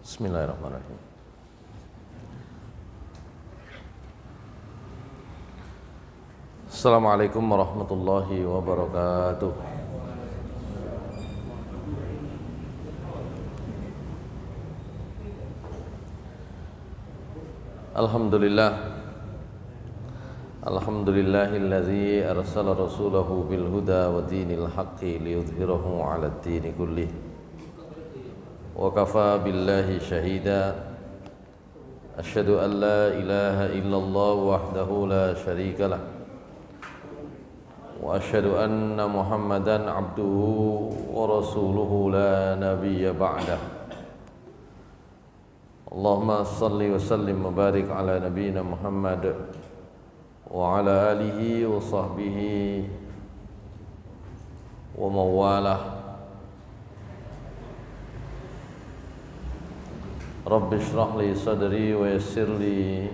Bismillahirrahmanirrahim. Assalamualaikum warahmatullahi wabarakatuh. Alhamdulillahilladzi arsala rasulahu bil huda wa dinil haqqi liyudhhirahu 'alad dini kullih. Wa kafa billahi shahida. Asyhadu an la ilaha illallah wahdahu la syarika lah. Wa asyhadu anna Muhammadan 'abduhu wa rasuluhu la nabiyya ba'dah. Allahumma salli wa sallim wa barik ala nabiyyina Muhammad wa ala alihi wa sahbihi wa mawalah. Rabbi shrah li sadri wa yassir li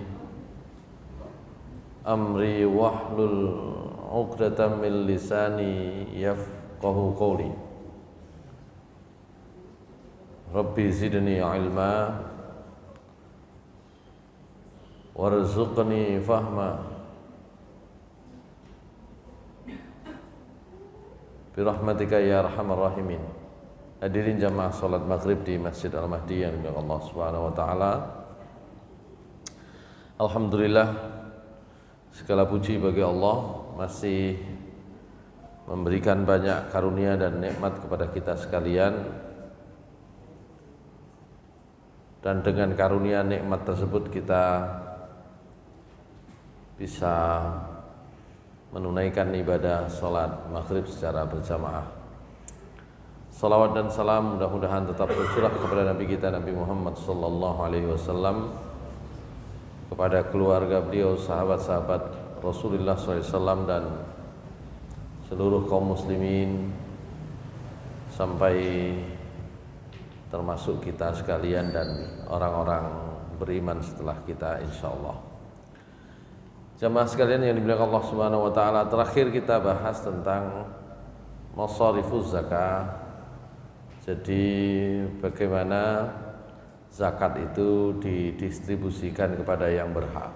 amri wahlul 'uqdatam min lisani yafqahu qawli. Rabbi zidni ilma warzuqni fahma birahmatika ya arhamar rahimin. Hadirin jamaah salat maghrib di Masjid Al-Mahdi yang dimuliakan Allah Subhanahu wa taala. Alhamdulillah, segala puji bagi Allah masih memberikan banyak karunia dan nikmat kepada kita sekalian. Dan dengan karunia nikmat tersebut kita bisa menunaikan ibadah salat maghrib secara berjamaah. Salawat dan salam mudah-mudahan tetap tercurah kepada Nabi kita Nabi Muhammad sallallahu alaihi wasallam, kepada keluarga beliau, sahabat-sahabat Rasulullah SAW, dan seluruh kaum muslimin sampai termasuk kita sekalian dan orang-orang beriman setelah kita insyaallah. Jamaah sekalian yang dimuliakan Allah Subhanahu wa taala, terakhir kita bahas tentang masarifuz zakah. Jadi bagaimana zakat itu didistribusikan kepada yang berhak.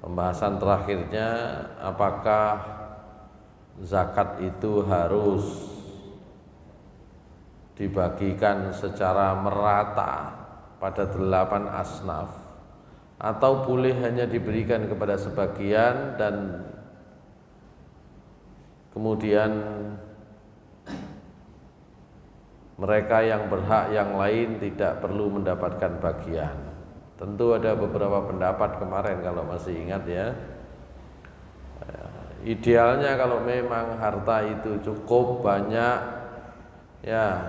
Pembahasan terakhirnya, apakah zakat itu harus dibagikan secara merata pada 8 asnaf, atau boleh hanya diberikan kepada sebagian dan kemudian mereka yang berhak yang lain tidak perlu mendapatkan bagian. Tentu ada beberapa pendapat kemarin kalau masih ingat ya. Idealnya kalau memang harta itu cukup banyak ya,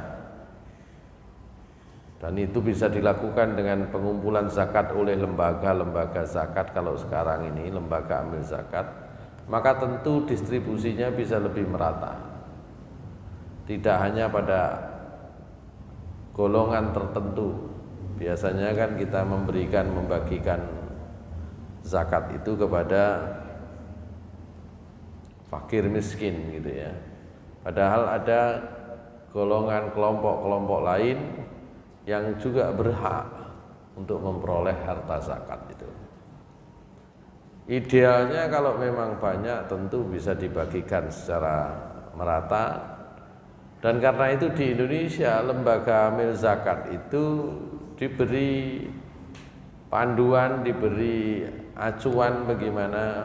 dan itu bisa dilakukan dengan pengumpulan zakat oleh lembaga-lembaga zakat. Kalau sekarang ini lembaga amil zakat, maka tentu distribusinya bisa lebih merata, tidak hanya pada golongan tertentu. Biasanya kan kita membagikan zakat itu kepada fakir miskin gitu ya. Padahal ada golongan kelompok-kelompok lain yang juga berhak untuk memperoleh harta zakat itu. Idealnya kalau memang banyak tentu bisa dibagikan secara merata. Dan karena itu di Indonesia lembaga amil zakat itu diberi panduan, diberi acuan bagaimana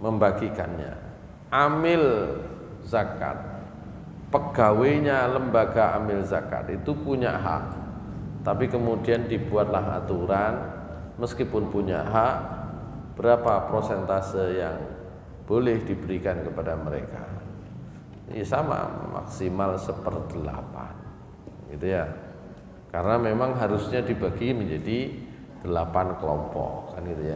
membagikannya. Amil zakat, pegawainya lembaga amil zakat itu punya hak, tapi kemudian dibuatlah aturan, meskipun punya hak, berapa prosentase yang boleh diberikan kepada mereka. Ini sama, maksimal 1/8 gitu ya, karena memang harusnya dibagi menjadi 8 kelompok kan gitu ya.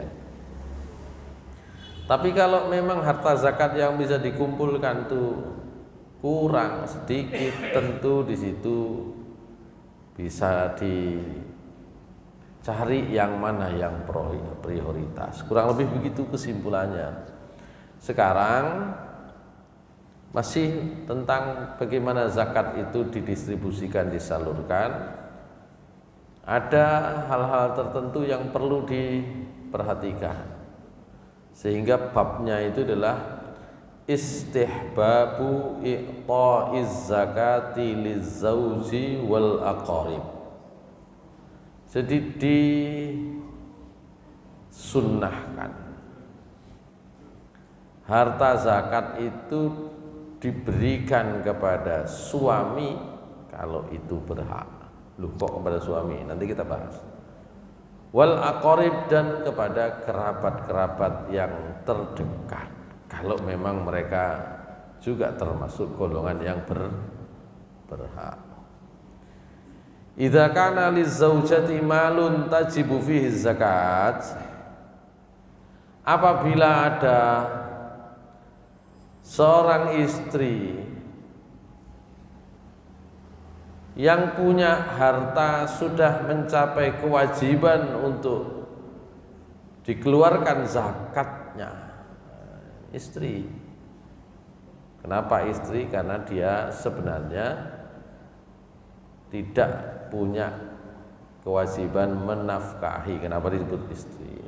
Tapi kalau memang harta zakat yang bisa dikumpulkan tuh kurang sedikit, tentu di situ bisa dicari yang mana yang prioritas. Kurang lebih begitu kesimpulannya. Sekarang masih tentang bagaimana zakat itu didistribusikan, disalurkan. ada hal-hal tertentu yang perlu diperhatikan, sehingga babnya itu adalah istihbabu i'ta'iz zakati lizauji wal aqarib. Jadi disunnahkan harta zakat itu diberikan kepada suami kalau itu berhak. Loh, kok kepada suami? Nanti kita bahas. Wal aqarib, dan kepada kerabat-kerabat yang terdekat kalau memang mereka juga termasuk golongan yang berhak. Idza kana lizaujati malun tajibu fihi zakat, apabila ada seorang istri yang punya harta sudah mencapai kewajiban untuk dikeluarkan zakatnya. Istri. Kenapa istri? Karena dia sebenarnya tidak punya kewajiban menafkahi. Kenapa disebut istri?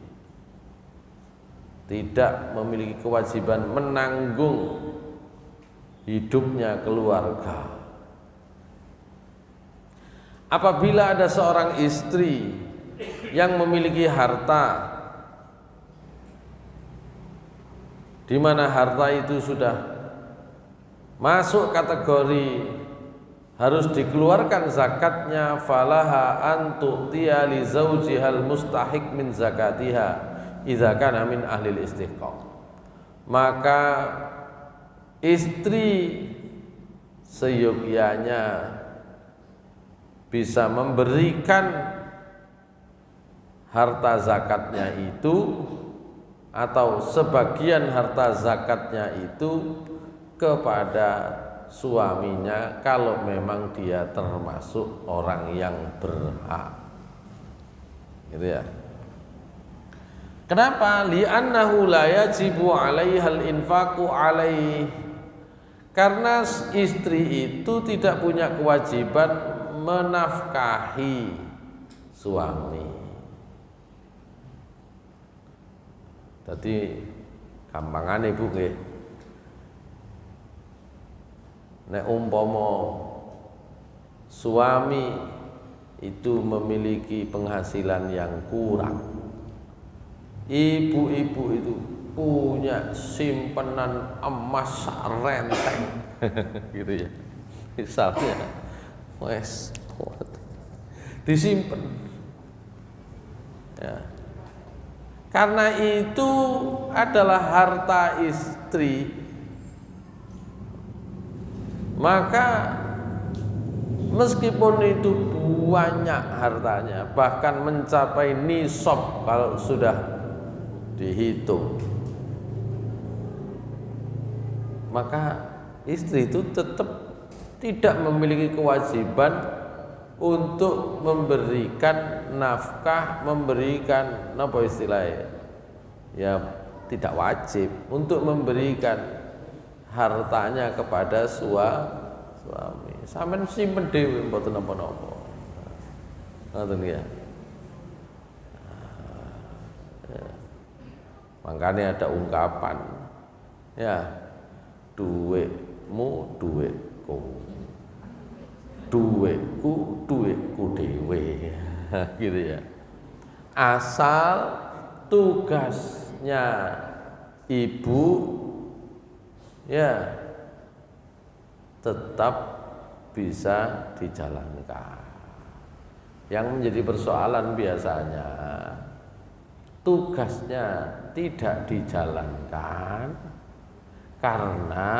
Tidak memiliki kewajiban menanggung hidupnya keluarga. Apabila ada seorang istri yang memiliki harta, di mana harta itu sudah masuk kategori harus dikeluarkan zakatnya, falaha an tu'tiya li zaujihal mustahiq min zakatiha idza kana min ahlil istiqaq. Maka istri seyogyanya bisa memberikan harta zakatnya itu atau sebagian harta zakatnya itu kepada suaminya kalau memang dia termasuk orang yang berhak. Gitu ya. Kenapa? Li'annahu la yajibu 'alaihal infaqu 'alaih. Karena istri itu tidak punya kewajiban menafkahi suami. Jadi gampangane Bu nggih. Nek umpama suami itu memiliki penghasilan yang kurang, ibu-ibu itu punya simpanan emas renteng gitu ya. Misalnya wes disimpan ya. Karena itu adalah harta istri, maka meskipun itu banyak hartanya, bahkan mencapai nisab kalau sudah dihitung, maka istri itu tetap tidak memiliki kewajiban untuk memberikan nafkah, memberikan apa istilahnya, ya tidak wajib untuk memberikan hartanya kepada suami. Sampeyan simpen dhewe mboten napa-napa. Ngoten ya. Makanya ada ungkapan, ya, duitmu duitku, duitku duitku dewe, gitu ya. Asal tugasnya ibu, ya, tetap bisa dijalankan. Yang menjadi persoalan biasanya tugasnya tidak dijalankan karena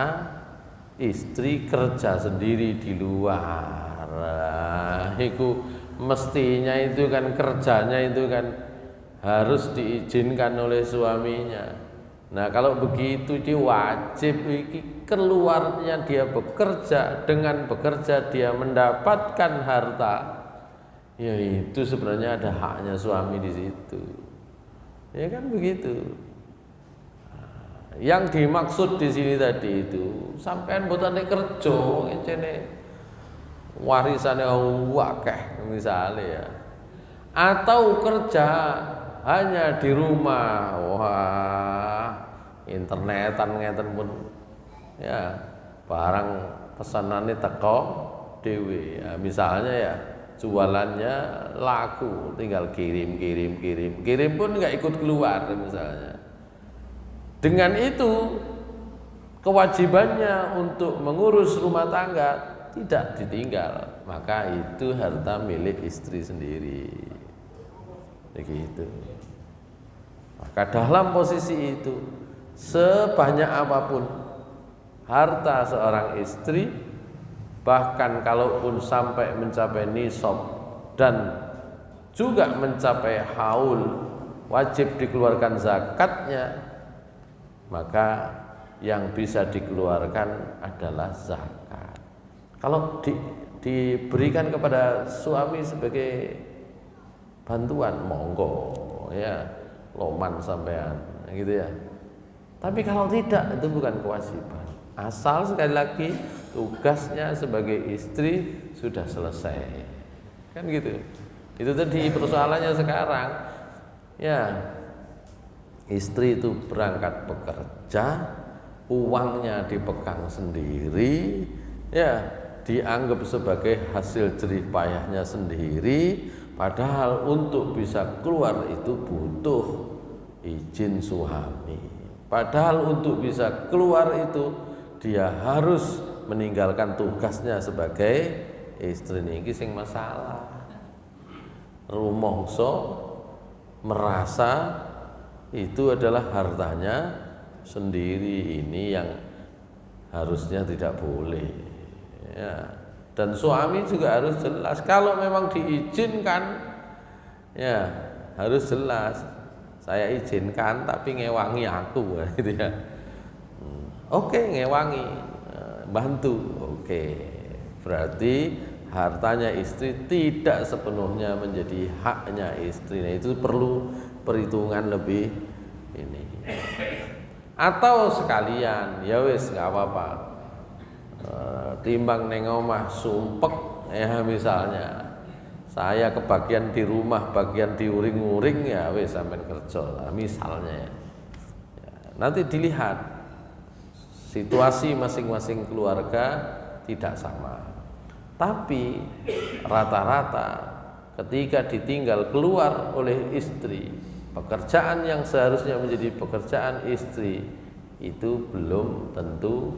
istri kerja sendiri di luar. Itu mestinya itu kan kerjanya itu kan harus diizinkan oleh suaminya. Nah kalau begitu dia wajib keluarnya dia bekerja, dengan bekerja dia mendapatkan harta. Ya itu sebenarnya ada haknya suami di situ. Ya kan begitu. Yang dimaksud di sini tadi itu sampean mbotane kerja, ngene warisane akeh misalnya ya. atau kerja hanya di rumah, wah internetan ngeten pun ya, barang pesanannya teko dewe ya, misalnya ya jualannya laku, tinggal kirim pun nggak ikut keluar misalnya. Dengan itu kewajibannya untuk mengurus rumah tangga tidak ditinggal, maka itu harta milik istri sendiri. Begitu. Maka dalam posisi itu, sebanyak apapun harta seorang istri, bahkan kalaupun sampai mencapai nisab dan juga mencapai haul wajib dikeluarkan zakatnya, maka yang bisa dikeluarkan adalah zakat. Kalau diberikan kepada suami sebagai bantuan, monggo ya, loman sampean gitu ya. Tapi kalau tidak, itu bukan kewajiban. Asal sekali lagi tugasnya sebagai istri sudah selesai, kan gitu. Itu tadi persoalannya sekarang ya, istri itu berangkat bekerja, uangnya dipegang sendiri ya, dianggap sebagai hasil jerih payahnya sendiri, padahal untuk bisa keluar itu butuh izin suami. Padahal untuk bisa keluar itu dia harus meninggalkan tugasnya sebagai istri. Niki sing masalah. Rumangsa merasa itu adalah hartanya sendiri, ini yang harusnya tidak boleh ya. Dan suami juga harus jelas, kalau memang diizinkan ya harus jelas, saya izinkan tapi ngewangi aku gitu ya. Oke, ngewangi, bantu, oke. Berarti hartanya istri tidak sepenuhnya menjadi haknya istri. Nah, itu perlu perhitungan lebih ini. Atau sekalian, ya wis nggak apa-apa, timbang neng omah sumpek ya, misalnya saya kebagian di rumah, bagian di uring-uring, ya wis sampean kerja lah, misalnya ya. Nanti dilihat situasi masing-masing keluarga tidak sama, tapi rata-rata ketika ditinggal keluar oleh istri, pekerjaan yang seharusnya menjadi pekerjaan istri itu belum tentu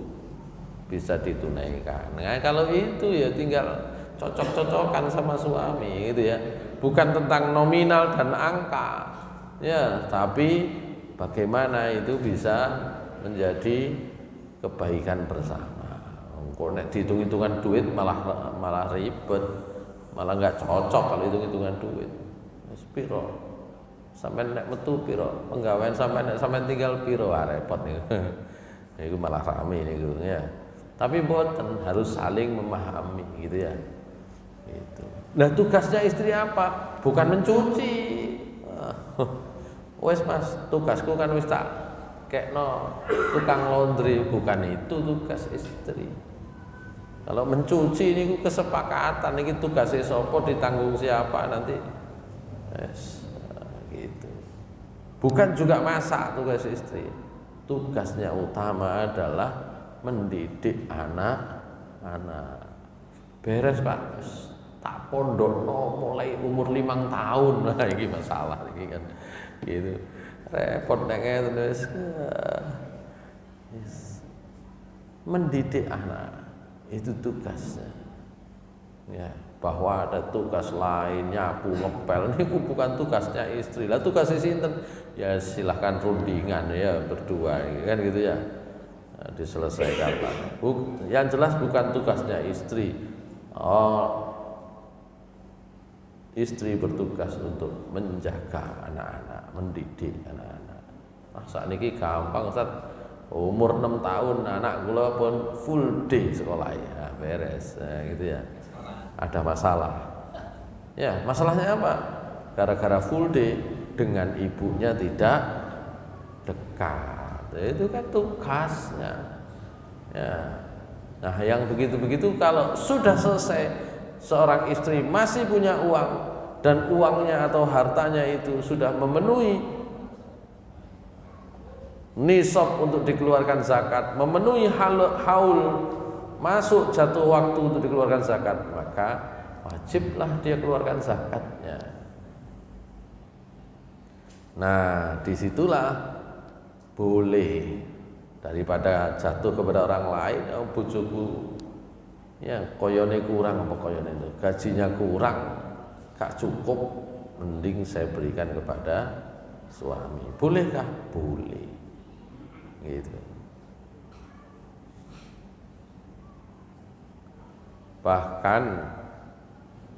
bisa ditunaikan. Nah, kalau itu ya tinggal cocok-cocokan sama suami gitu ya. Bukan tentang nominal dan angka ya, tapi bagaimana itu bisa menjadi kebaikan bersama. Kok nek dihitung-hitungan duit malah ribet, malah nggak cocok kalau hitung-hitungan duit. Wis piro? Sampeyan nek metu piro? Penggawean sampeyan tinggal piro? Repot niku. Niku malah rame niku ya. Tapi mboten, harus saling memahami gitu ya. Gitu. Nah, tugasnya istri apa? Bukan mencuci. Wes Mas, tugasku kan wis tak kekno tukang laundry, bukan itu tugas istri. Kalau mencuci ini kesepakatan, ini tugasnya sopo, ditanggung siapa nanti. Yes, gitu. Bukan juga masak tugas istri. Tugasnya utama adalah mendidik anak-anak. Beres Pak, tak pondokno mulai umur 5 tahun. Nah, ini masalah ini kan. Gitu. Repot nek terus mendidik anak itu tugasnya ya. Bahwa ada tugas lain, nyapu ngepel, ini bukan tugasnya istri lah. Tugasnya sinten ya, silahkan rundingan ya berdua kan gitu ya, nah, diselesaikan. Yang jelas bukan tugasnya istri. Istri bertugas untuk menjaga anak-anak, mendidik anak-anak. Saat ini gampang Ustaz, umur 6 tahun anak kula pun full day sekolah ya, beres gitu ya. Ada masalah ya, masalahnya apa? Gara-gara full day dengan ibunya tidak dekat, itu kan tugasnya ya. Nah, yang begitu-begitu kalau sudah selesai, seorang istri masih punya uang, dan uangnya atau hartanya itu sudah memenuhi nisab untuk dikeluarkan zakat, memenuhi haul, masuk jatuh waktu untuk dikeluarkan zakat, maka wajiblah dia keluarkan zakatnya. Nah, disitulah boleh daripada jatuh kepada orang lain, oh bojoku ya koyone kurang apa koyone itu, gajinya kurang, gak cukup, mending saya berikan kepada suami. Bolehkah? Boleh. Gitu. Bahkan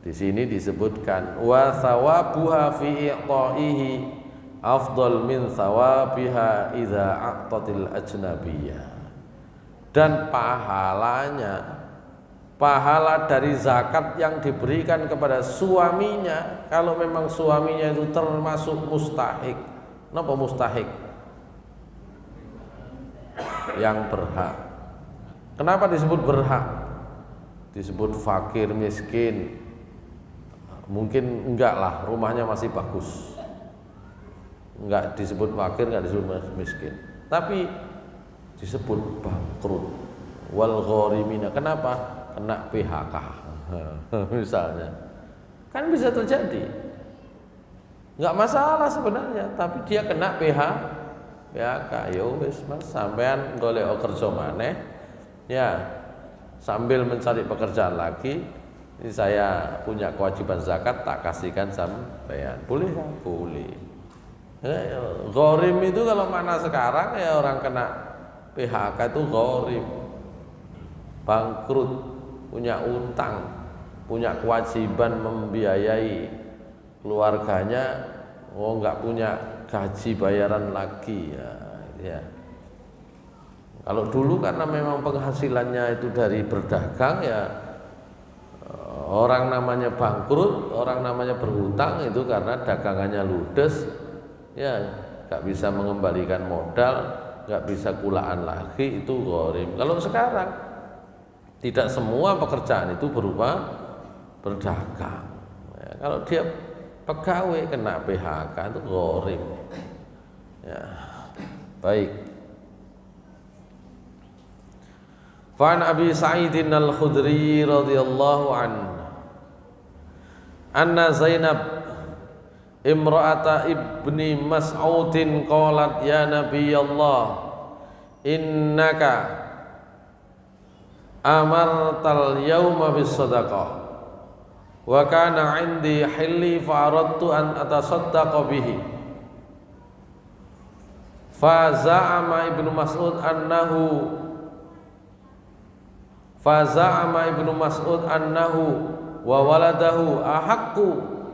di sini disebutkan wa thawabuha fi i'ta'ihi afdal min thawabiha idza aqtatil ajnabiyyah. Dan pahala dari zakat yang diberikan kepada suaminya, kalau memang suaminya itu termasuk mustahik. Napa mustahik? Yang berhak. Kenapa disebut berhak? Disebut fakir, miskin, mungkin enggak lah, rumahnya masih bagus, enggak disebut fakir, enggak disebut miskin, tapi disebut bangkrut. Wal gharimina. Kenapa? Kena PHK misalnya, kan bisa terjadi, enggak masalah sebenarnya, tapi dia kena PHK. Yo wis mas, sampean golek kerja maneh ya, sambil mencari pekerjaan lagi, ini saya punya kewajiban zakat, tak kasihkan sampean. Boleh kan? Boleh. Gharim itu kalau mana sekarang ya orang kena PHK itu gharim, bangkrut, punya utang, punya kewajiban membiayai keluarganya, oh nggak punya gaji bayaran lagi ya. Kalau dulu karena memang penghasilannya itu dari berdagang ya, orang namanya bangkrut, orang namanya berhutang itu karena dagangannya ludes, ya nggak bisa mengembalikan modal, nggak bisa kulaan lagi, itu gharim. Kalau sekarang tidak semua pekerjaan itu berupa berdagang. Ya, kalau dia pegawai kena PHK itu gharim. Ya, baik. Fa'an Abi Sa'idin Al-Khudri radhiyallahu anhu anna Zainab imra'ata ibni Mas'udin qalat ya Nabiyallah innaka amartal yawma bis sadaqah wa kana 'indi hilli fa aradtu an atasaddaqa bihi fa za'ama ibnu Mas'ud annahu wa waladahu ahaqqu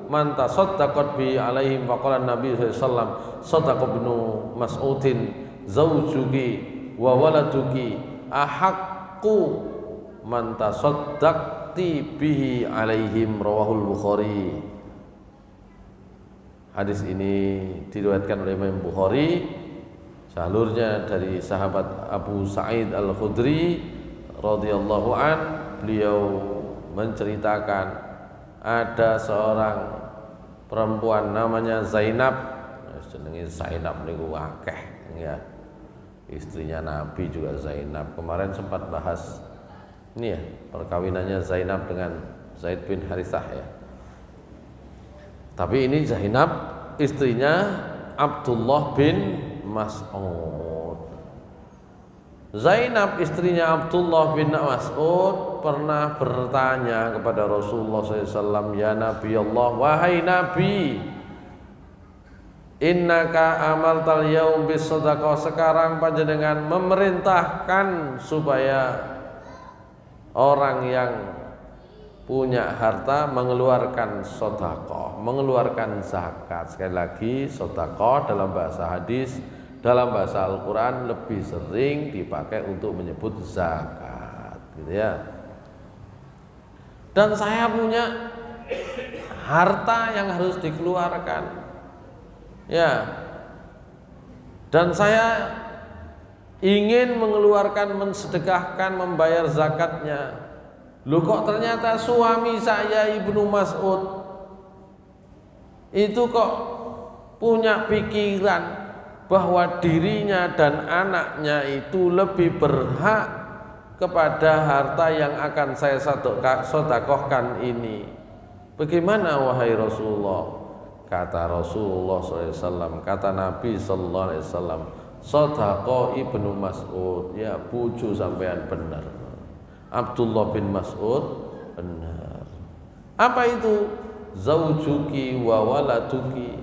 man tasaddaqat bi alaihim wa qala Nabi sallallahu alaihi wasallam sadaqa ibnu Mas'udin zawjuki wa waladuki ahaqqu man tasaddaqti bihi alaihim, rawahul Bukhari. Hadis ini diriwayatkan oleh Imam Bukhari, jalurnya dari sahabat Abu Sa'id Al-Khudri radhiyallahu an, beliau menceritakan ada seorang perempuan namanya Zainab, jenenge Zainab niku akeh ya. Istrinya Nabi juga Zainab. Kemarin sempat bahas ini ya, perkawinannya Zainab dengan Zaid bin Harithah ya. Tapi ini Zainab istrinya Abdullah bin Mas'ud. Zainab istrinya Abdullah bin Mas'ud pernah bertanya kepada Rasulullah SAW, ya Nabi Allah, wahai Nabi, innaka amartal yaum bis sadaqah, sekarang panjenengan memerintahkan supaya orang yang punya harta mengeluarkan sedekah, mengeluarkan zakat. Sekali lagi, sedekah dalam bahasa hadis, dalam bahasa Al-Quran lebih sering dipakai untuk menyebut zakat, gitu ya. Dan saya punya harta yang harus dikeluarkan, ya. Dan saya ingin mengeluarkan, mensedekahkan, membayar zakatnya. Loh kok ternyata suami saya Ibnu Mas'ud itu kok punya pikiran bahwa dirinya dan anaknya itu lebih berhak kepada harta yang akan saya sedekahkan ini. Bagaimana wahai Rasulullah? Kata Rasulullah SAW, kata Nabi SAW, sedekah Ibnu Mas'ud, ya puju sampean benar. Abdullah bin Mas'ud benar. Apa itu? Zaujuki wa waladuki,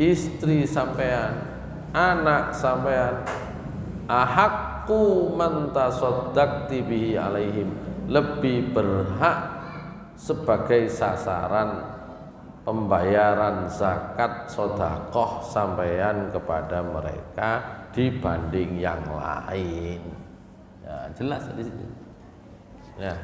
istri sampean, anak sampean, ahaqqu man tasaddaqti bihi alaihim, lebih berhak sebagai sasaran pembayaran zakat sedekah sampean kepada mereka dibanding yang lain. Ya, jelas di sini. Ya.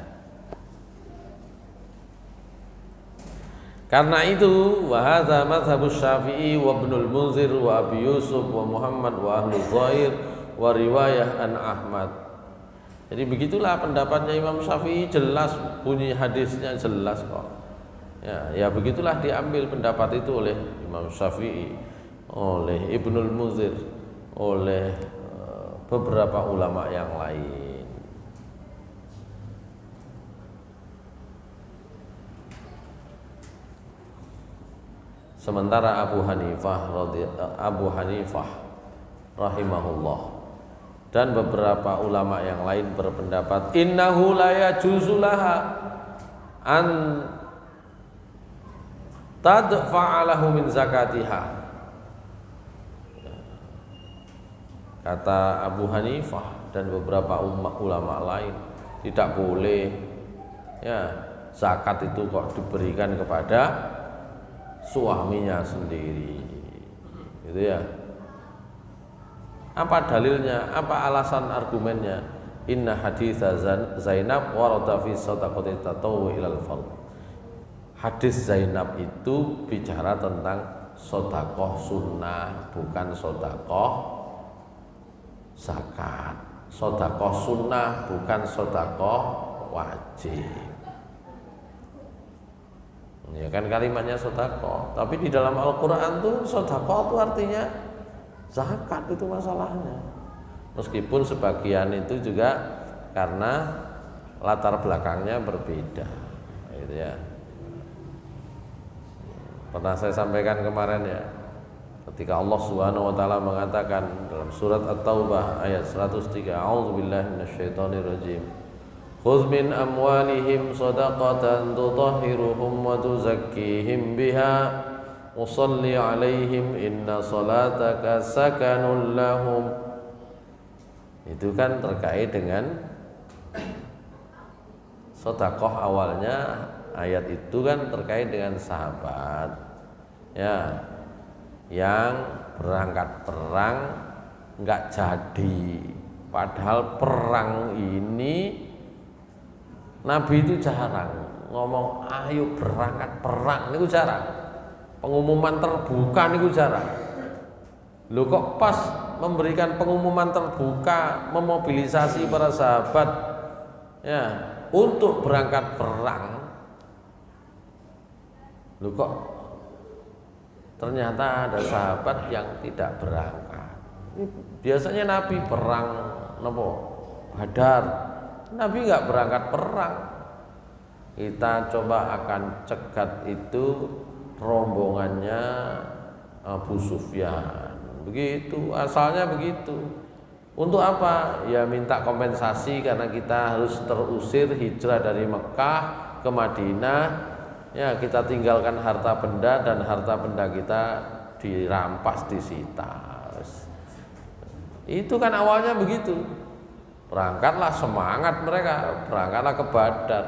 Karena itu wa hadza mazhabus Syafi'i wa Ibnul Munzir wa Abi Yusuf wa Muhammad wa ahli Zahir wa riwayah an Ahmad. Jadi begitulah pendapatnya Imam Syafi'i, jelas bunyi hadisnya jelas kok. Ya begitulah diambil pendapat itu oleh Imam Syafi'i, oleh Ibnul Munzir, oleh beberapa ulama yang lain. Sementara Abu Hanifah rahimahullah dan beberapa ulama yang lain berpendapat innahu la yajuzu laha an tadfa'alahu min zakatiha. Kata Abu Hanifah dan beberapa ulama lain, tidak boleh ya zakat itu kok diberikan kepada suaminya sendiri, gitu ya. Apa dalilnya? Apa alasan argumennya? Inna haditsa Zainab warada fi sadaqati tatawwu ilal fard. Hadis Zainab itu bicara tentang sedekah sunnah, bukan sedekah zakat. Sedekah sunnah bukan sedekah wajib. Ya kan kalimatnya sedekah, tapi di dalam Al-Qur'an tuh sedekah itu artinya zakat, itu masalahnya. Meskipun sebagian itu juga karena latar belakangnya berbeda, gitu ya. Pernah saya sampaikan kemarin ya, ketika Allah Subhanahu wa taala mengatakan dalam surat At-Taubah ayat 103, A'udzubillahi minasyaitonirrajim. Khudz min amwalihim shadaqatan tutahhiruhum wa tuzakkihim biha wa shalli 'alaihim inna salataka sakanun lahum. Itu kan terkait dengan sedekah awalnya. Ayat itu kan terkait dengan sahabat ya yang berangkat perang enggak jadi, padahal perang ini Nabi itu jarang ngomong ayo berangkat perang, itu jarang. Pengumuman terbuka itu jarang. Loh kok pas memberikan pengumuman terbuka, memobilisasi para sahabat ya untuk berangkat perang. Loh kok ternyata ada sahabat yang tidak berangkat. Biasanya Nabi perang Badar, Nabi nggak berangkat perang. Kita coba akan cegat itu rombongannya Abu Sufyan. Begitu, asalnya begitu. Untuk apa? Ya minta kompensasi karena kita harus terusir hijrah dari Mekah ke Madinah. Ya kita tinggalkan harta benda dan harta benda kita dirampas, disita. Itu kan awalnya begitu. Berangkatlah semangat mereka, berangkatlah ke Badar.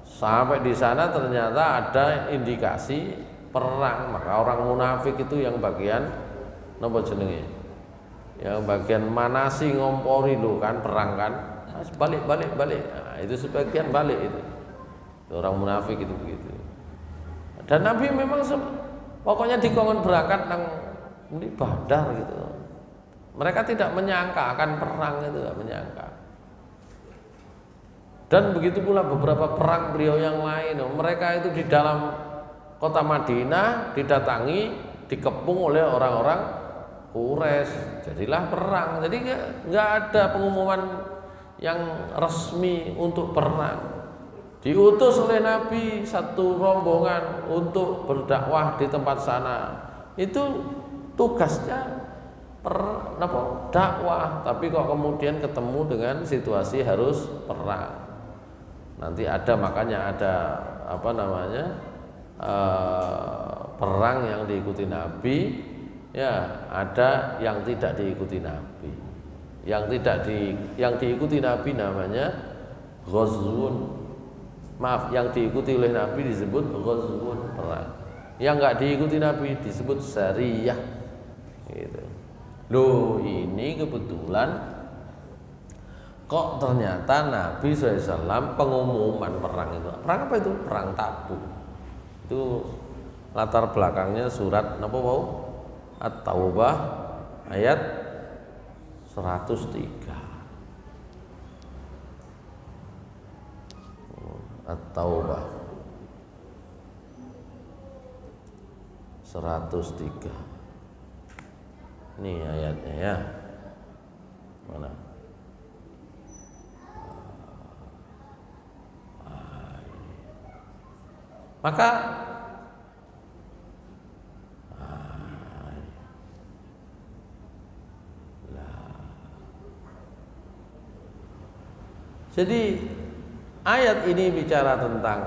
Sampai di sana ternyata ada indikasi perang, maka orang munafik itu yang bagian napa jenenge? Yang bagian manasi ngompori lo kan perang kan. Balik. Nah, itu sebagian balik itu. Orang munafik itu begitu. Dan Nabi memang pokoknya dikongkon berangkat nang di Badar gitu. Mereka tidak menyangka akan perang, itu tidak menyangka. Dan begitu pula beberapa perang beliau yang lain. Mereka itu di dalam kota Madinah didatangi, dikepung oleh orang-orang Quraisy, jadilah perang. Jadi nggak ada pengumuman yang resmi untuk perang. Diutus oleh Nabi satu rombongan untuk berdakwah di tempat sana. Itu tugasnya dakwah, tapi kok kemudian ketemu dengan situasi harus perang. Nanti ada, makanya ada perang yang diikuti Nabi, ya ada yang tidak diikuti Nabi. Yang diikuti Nabi namanya ghazwun. Maaf, yang diikuti oleh Nabi disebut ghazwun, perang. Yang nggak diikuti Nabi disebut sariyah. Gitu. Loh, ini kebetulan kok ternyata Nabi SAW pengumuman perang itu. Perang apa itu? Perang Tabuk. Itu latar belakangnya surat apa mau? At-Taubah ayat 103. At-Taubah 103. Ini ayatnya ya. Mana? Maka jadi ayat ini bicara tentang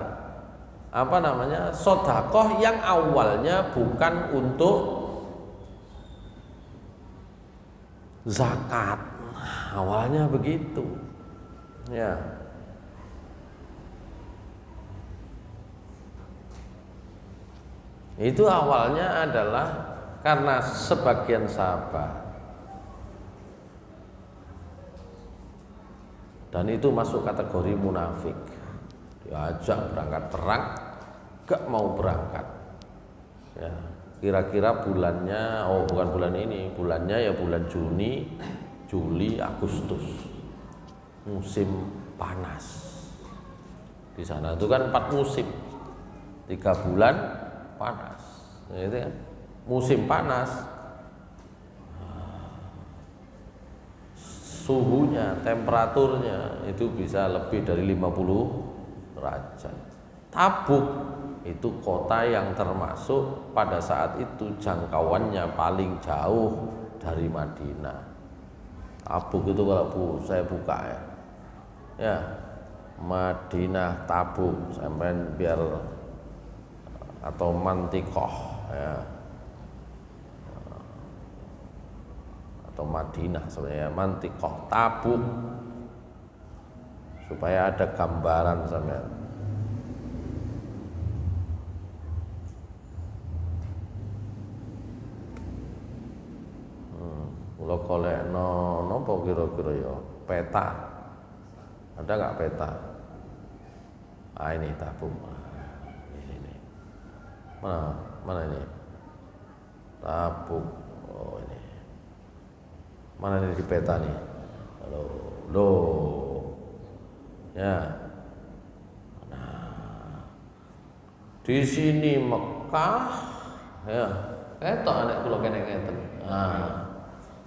sedekah yang awalnya bukan untuk zakat. Awalnya begitu. Ya. Itu awalnya adalah karena sebagian sahabat, dan itu masuk kategori munafik, diajak berangkat perang, gak mau berangkat. Ya, kira-kira bulannya, bukan bulan ini, bulannya ya bulan Juni, Juli, Agustus, musim panas. Di sana itu kan 4 musim, 3 bulan panas. Itu kan musim panas. Suhunya, temperaturnya itu bisa lebih dari 50 derajat. Tabuk itu kota yang termasuk pada saat itu jangkauannya paling jauh dari Madinah. Tabuk itu kalau saya buka ya, ya Madinah Tabuk sampai biar atau Mantikoh ya, atau Madinah sebenarnya, Mantikoh Tabuk, supaya ada gambaran sampai. Kalau kolekno nopo kira-kira ya peta, ada nggak peta? Ini Tabuk. Ini mana ini Tabuk. Oh ini. Mana ini di peta nih? Loh. Ya. Nah. Di sini Mekah, ya. Ketok anek kula kene ngeten. Nah.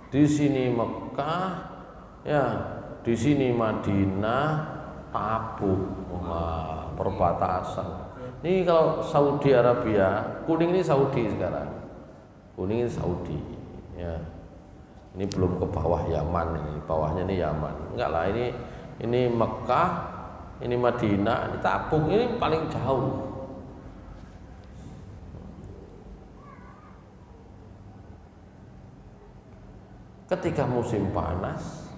Di sini Mekah, ya. Di sini Madinah, Tabuk. Wah, perbatasan. Ini kalau Saudi Arabia, kuning ini Saudi sekarang. Kuning ini Saudi, ya. Ini belum ke bawah Yaman, ini bawahnya ini Yaman. Enggak lah, ini Mekah, ini Madinah, ini Tabuk, ini paling jauh. Ketika musim panas,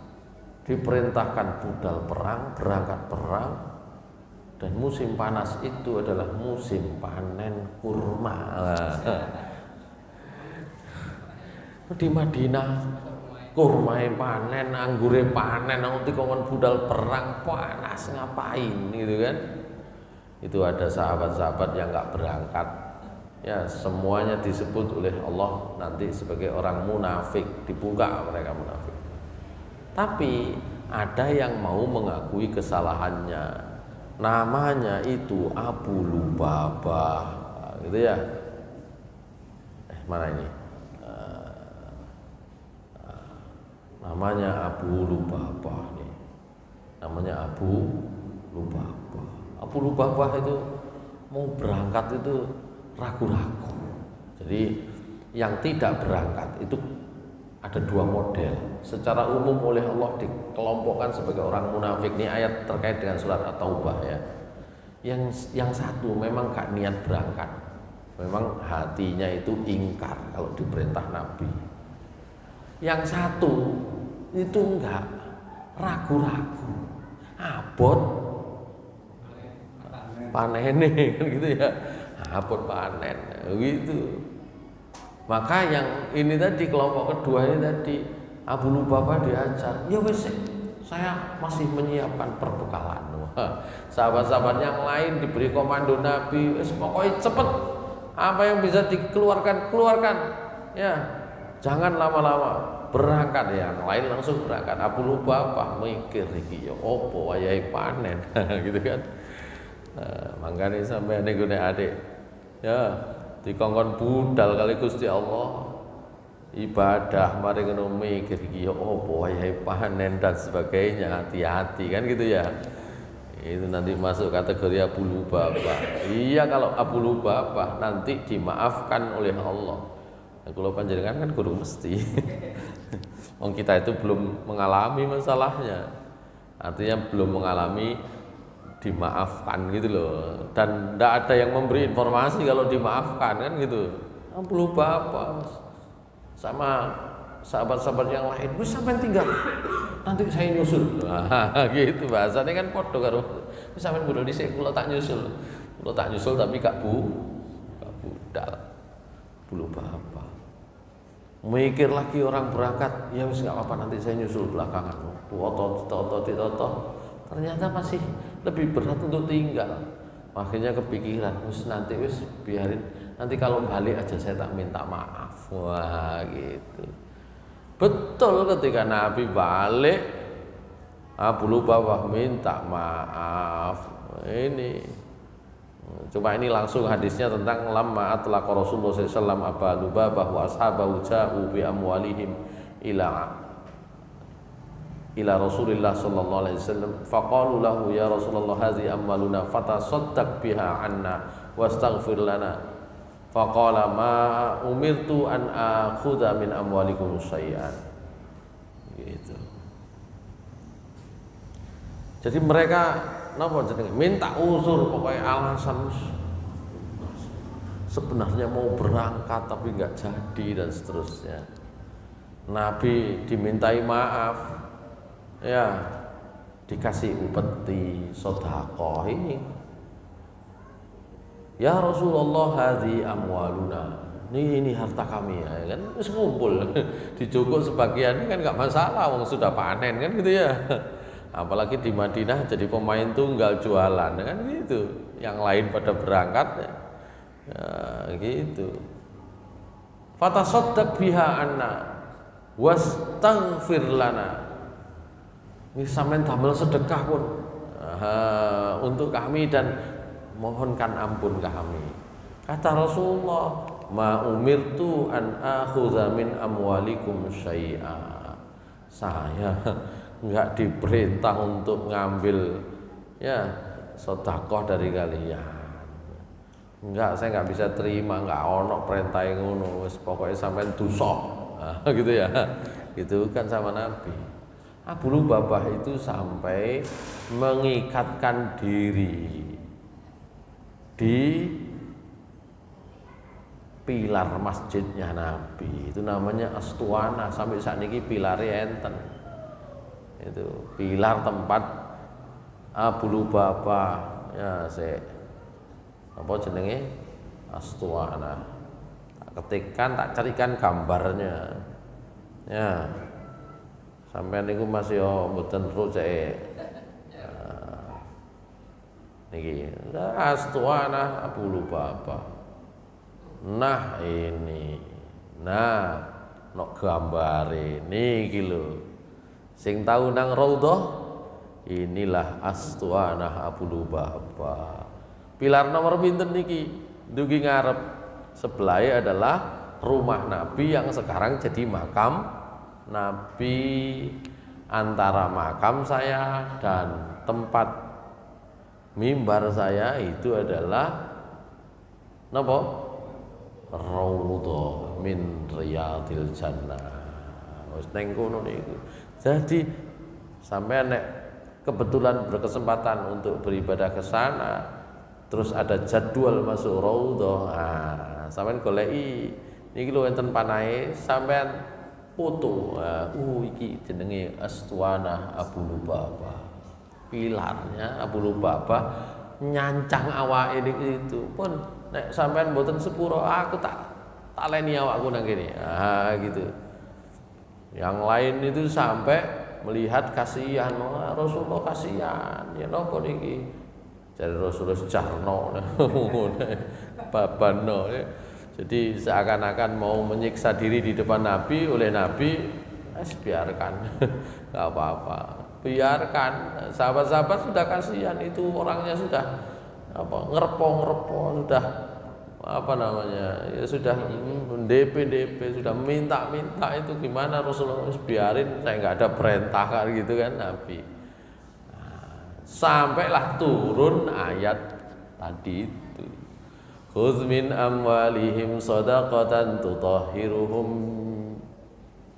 diperintahkan budal perang, berangkat perang, dan musim panas itu adalah musim panen kurma. Di Madinah kurma panen, anggure panen, nanti kongon budal perang, panas ngapain gitu kan? Itu ada sahabat-sahabat yang nggak berangkat, ya semuanya disebut oleh Allah nanti sebagai orang munafik, dibuka mereka munafik. Tapi ada yang mau mengakui kesalahannya, namanya itu Abu Lubabah gitu ya. Mana ini? Namanya Abu Lubabah nih. Namanya Abu Lubabah. Abu Lubabah itu mau berangkat itu ragu-ragu. Jadi yang tidak berangkat itu ada dua model. Secara umum oleh Allah dikelompokkan sebagai orang munafik. Ini ayat terkait dengan surat At-Taubah ya. Yang satu memang gak niat berangkat, memang hatinya itu ingkar kalau diperintah Nabi. Yang satu itu enggak, ragu-ragu, abot panen kan gitu ya, abot panen gitu. Maka yang ini tadi, kelompok kedua ini tadi, Abu Lubabah diajar, ya wes saya masih menyiapkan perbekalan. Sahabat-sahabat yang lain diberi komando Nabi, pokoknya cepet, apa yang bisa dikeluarkan keluarkan, ya jangan lama-lama, berangkat. Yang lain langsung berangkat. Abu Lubabah mikir iki ya opo wayahe panen gitu kan. Mangkane sampeyan niku nek adik ya dikongkon budal kali Gusti Allah ibadah mari ngono mikir iki ya opo wayahe panen dan sebagainya, hati-hati kan gitu ya. Itu nanti masuk kategori Abu Lubabah. Iya, kalau Abu Lubabah nanti dimaafkan oleh Allah. Nah, kalau panjenengan kan kudu mesti. Wong kita itu belum mengalami masalahnya. Artinya belum mengalami dimaafkan gitu loh. Dan tidak ada yang memberi informasi kalau dimaafkan kan gitu. Abu Lubabah sama sahabat-sahabat yang lain, wis sampean tinggal, nanti saya nyusul. Nah, gitu bahasanya kan podo karo wis sampean budal dhisik, kula tak nyusul. Kula tak nyusul tapi gak budal. Bulu apa? Mikir lagi orang berangkat, ya wis gak apa-apa nanti saya nyusul belakangan. Toto. Ternyata masih lebih berat untuk tinggal. Akhirnya kepikiran, wis nanti wis biarin, nanti kalau balik aja saya tak minta maaf. Wah, gitu. Betul, ketika Nabi balik, Abu Lubabah minta maaf. Ini coba ini langsung hadisnya tentang lamma atlaqa Rasulullah SAW Abu Lubabah wa ashabahu ja'u bi amwalihim ila Rasulillah sallallahu alaihi wasallam faqalu lahu ya Rasulullah hadhihi amwaluna fatasaddaq biha anna wastaghfir lana. Faqala ma umirtu an akhudha min amwalikum syai'an. Gitu. Jadi mereka napa jenenge minta uzur, pokoknya alasan sebenarnya mau berangkat tapi enggak jadi dan seterusnya. Nabi dimintai maaf. Ya, dikasih upeti sedekah ini. Ya Rasulullah hadhi amwaluna. Ini harta kami ya kan, wis ngumpul. Dijukuk sebagian kan enggak masalah, wong sudah panen kan gitu ya. Apalagi di Madinah jadi pemain tunggal jualan kan gitu. Yang lain pada berangkat ya, gitu. Fatasaddaq biha anna wastaghfir lana. Ini sampean damel sedekah pun untuk kami dan mohonkan ampun kami. Kata Rasulullah, ma umirtu an akhudha min amwalikum syai'a. Saya enggak diperintah untuk ngambil ya sedekah dari kalian. Enggak, saya enggak bisa terima, enggak ono perintah ngono. Wis pokoke sampean dosa. Gitu ya. Gitu kan sama Nabi. Abu Lubabah itu sampai mengikatkan diri di pilar masjidnya Nabi. Itu namanya Astuana, sampai saat ini pilarnya enten. Itu pilar tempat Abu Lubabah ya apa jenenge Astuana. Tak ketikkan, tak carikan gambarnya. Ya. Sampai niku masih mboten ro cek. Niki Astuana Abu Lubabah. Nah ini. Nah, nok gambare niki lho. Sing tau nang raudhah inilah Astuana Abu Lubabah. Pilar nomor pinten niki? Dugi ngarep sebelahnya adalah rumah Nabi yang sekarang jadi makam Nabi. Antara makam saya dan tempat mimbar saya itu adalah napa? Raudhah min riyadil jannah. Wis neng kono niku. Jadi sampean nek kebetulan berkesempatan untuk beribadah ke sana, terus ada jadwal masuk raudhah, sampean goleki niki lho enten panahe, sampean foto. Iki jenenge Astuana Abu Lubabah. Pilarnya Abu Lubabah nyancang awake itu. Pun nek sampean mboten sepuro, aku tak taleni awakku nang kene. Gitu. Yang lain itu sampai melihat kasihan, Rasulullah kasihan. Ya napa niki? Jadi Rasulullah jarno babano. Jadi seakan-akan mau menyiksa diri di depan Nabi, oleh Nabi, biarkan, nggak apa-apa, biarkan. Sahabat-sahabat sudah kasihan, itu orangnya sudah ngerpo, sudah ya sudah DP, sudah minta itu gimana Rasulullah, biarin, saya nggak ada perintah kan gitu kan Nabi. Sampailah turun ayat tadi itu. Khudz min amwalihim shadaqatan tutahhiruhum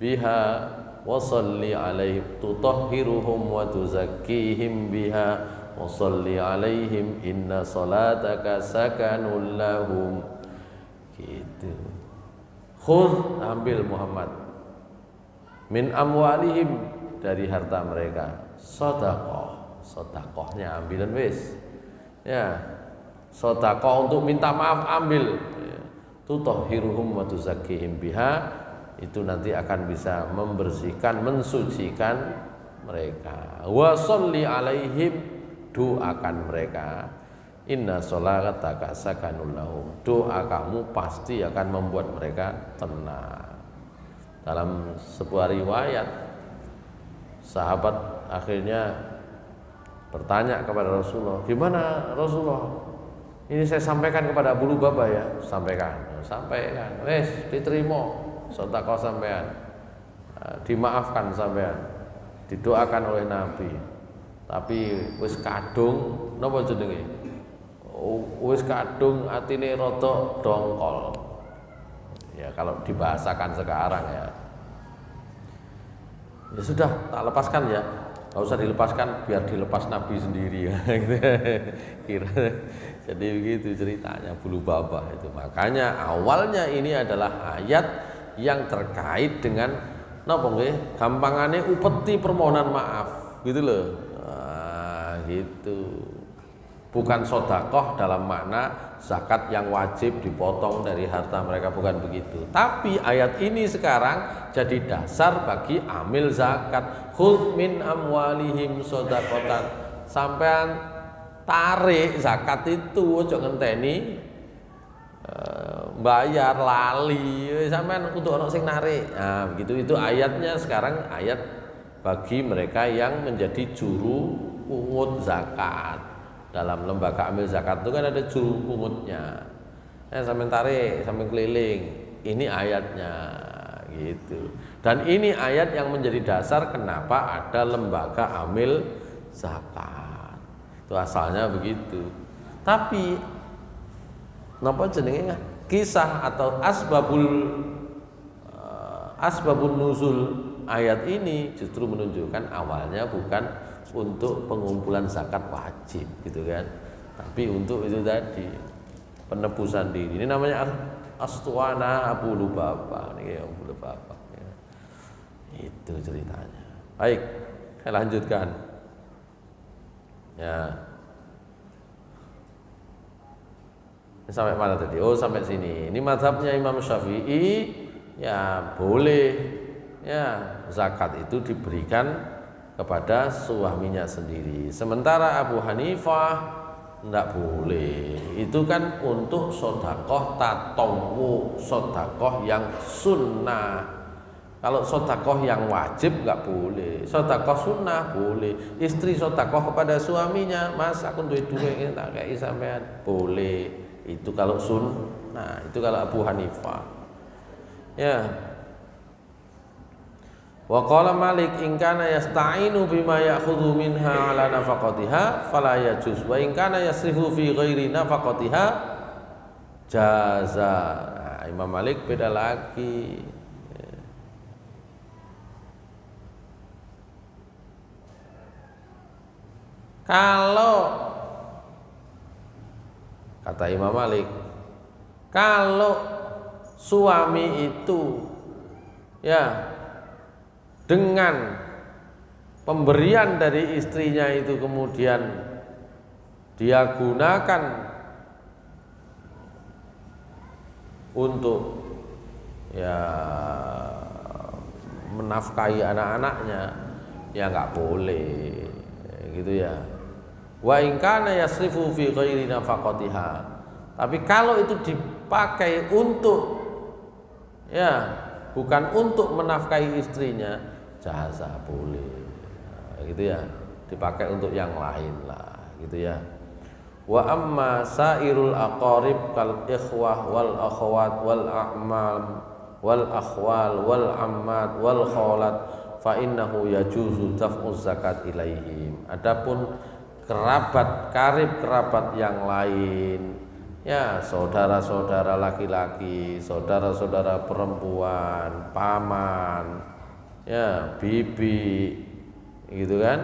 biha wa shalli 'alaihim tutahhiruhum wa tuzakkihim biha wa shalli 'alaihim inna salataka sakanul lahum. Gitu. Khudz, ambil Muhammad, min amwalihim, dari harta mereka, sedekahnya ambilan wis. Ya. Sedekah untuk minta maaf ambil. Tutahhiruhum wa tuzakkihim biha, itu nanti akan bisa membersihkan, mensucikan mereka. Wa sholli alaihim, doakan mereka. Inna sholataka sakanul lahum, doa kamu pasti akan membuat mereka tenang. Dalam sebuah riwayat, sahabat akhirnya bertanya kepada Rasulullah, gimana Rasulullah? Ini saya sampaikan kepada Abu Lubabah ya, sampaikan, wes diterima, sedekah sampean, dimaafkan sampean, didoakan oleh Nabi. Tapi wis kadung, napa jenenge? Wis kadung atine rada dongkol. Ya kalau dibahasakan sekarang ya. Ya sudah, tak lepaskan ya. Enggak usah dilepaskan, biar dilepas Nabi sendiri ya. Kira. Jadi begitu ceritanya Abu Lubabah itu. Makanya awalnya ini adalah ayat yang terkait dengan napa nggih? Gampangane upeti permohonan maaf, gitu loh. Gitu. Bukan sedekah dalam makna zakat yang wajib dipotong dari harta mereka, bukan begitu. Tapi ayat ini sekarang jadi dasar bagi amil zakat. Khudz min amwalihim shadaqatan. Sampean tarik zakat itu aja ngenteni bayar lali, sampean kudu ana sing narik. Nah, begitu itu ayatnya sekarang, ayat bagi mereka yang menjadi juru pungut zakat. Dalam lembaga amil zakat itu kan ada juru pungutnya. Sampean tarik, sampean keliling. Ini ayatnya gitu. Dan ini ayat yang menjadi dasar kenapa ada lembaga amil zakat. Itu asalnya begitu. Tapi napa jenenge kisah atau asbabun nuzul ayat ini justru menunjukkan awalnya bukan untuk pengumpulan zakat wajib gitu kan, tapi untuk itu tadi penebusan diri. Ini namanya Astuana Abu Lubabah, ini Abu Lubabah ya. Itu ceritanya. Baik, saya lanjutkan ya. Sampai mana tadi? Oh, sampai sini. Ini mazhabnya Imam Syafi'i, ya boleh ya zakat itu diberikan kepada suaminya sendiri. Sementara Abu Hanifah enggak boleh. Itu kan untuk sedekah tatawwu, sedekah yang sunnah. Kalau sedekah yang wajib enggak boleh. Sedekah sunnah boleh. Istri sedekah kepada suaminya, "Mas, aku duwe duit tak kei sampean." Boleh. Itu kalau sunnah, itu kalau Abu Hanifah. Ya. Wa qala Malik in kana yasta'inu bima ya'khudhu minha ala nafaqatiha fala yajuz wa in kana yasrifu fi ghairi nafaqatiha jaza. Nah, Imam Malik beda lagi. Kalau kata Imam Malik, kalau suami itu ya dengan pemberian dari istrinya itu kemudian dia gunakan untuk ya menafkahi anak-anaknya, ya nggak boleh gitu ya. Wa in kana yasrifu fi ghairi nafaqatiha. Tapi kalau itu dipakai untuk ya bukan untuk menafkahi istrinya, jaza boleh. Nah, gitu ya. Dipakai untuk yang lain lah, gitu ya. Wa amma sairul aqarib kal ikhwah wal akhwat wal a'mal wal akhwal wal ammat wal khalat fa innahu yajuzu daf'u zakat ilaihim. Adapun kerabat karib kerabat yang lain, ya saudara-saudara laki-laki, saudara-saudara perempuan, paman, ya bibi, gitu kan,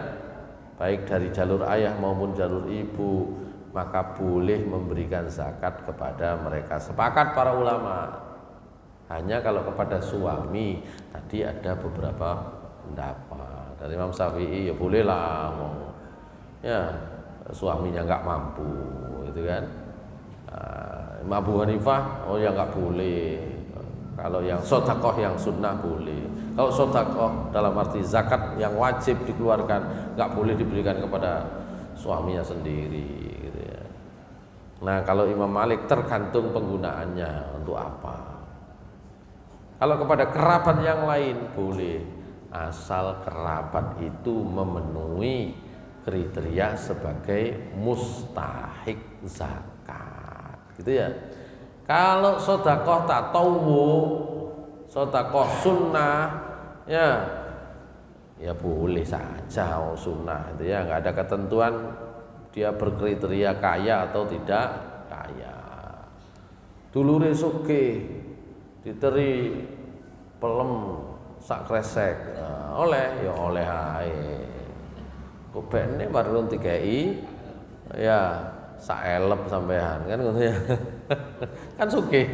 baik dari jalur ayah maupun jalur ibu, maka boleh memberikan zakat kepada mereka. Sepakat para ulama. Hanya kalau kepada suami tadi ada beberapa pendapat. Dari Imam Syafi'i ya bolehlah, ya suaminya nggak mampu, gitu kan. Imam Abu Hanifah oh ya nggak boleh. Kalau yang sodakoh yang sunnah boleh. Kalau sodakoh dalam arti zakat yang wajib dikeluarkan nggak boleh diberikan kepada suaminya sendiri, gitu ya. Nah kalau Imam Malik tergantung penggunaannya untuk apa. Kalau kepada kerabat yang lain boleh, asal kerabat itu memenuhi kriteria sebagai mustahik zakat, gitu ya. Kalau sodakoh tatawu, sodakoh sunnah, ya boleh saja sunnah, itu ya, nggak ada ketentuan dia berkriteria kaya atau tidak kaya. Dulure sugih diteri pelem sak kresek, oleh ya oleh ae. Kok bene baru dikei ya saelep sampean kan ngono ya. Kan sugih.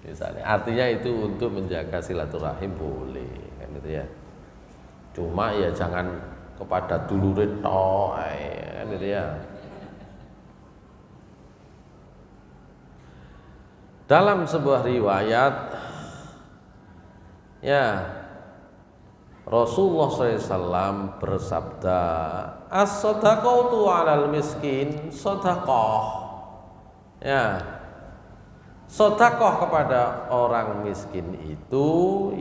Misalnya artinya itu untuk menjaga silaturahim boleh kan gitu ya. Cuma ya jangan kepada dulure tok kan gitu ya. Dalam sebuah riwayat ya Rasulullah SAW bersabda, as-sadaqatu 'alal miskin sedekah. Ya. Sedekah kepada orang miskin itu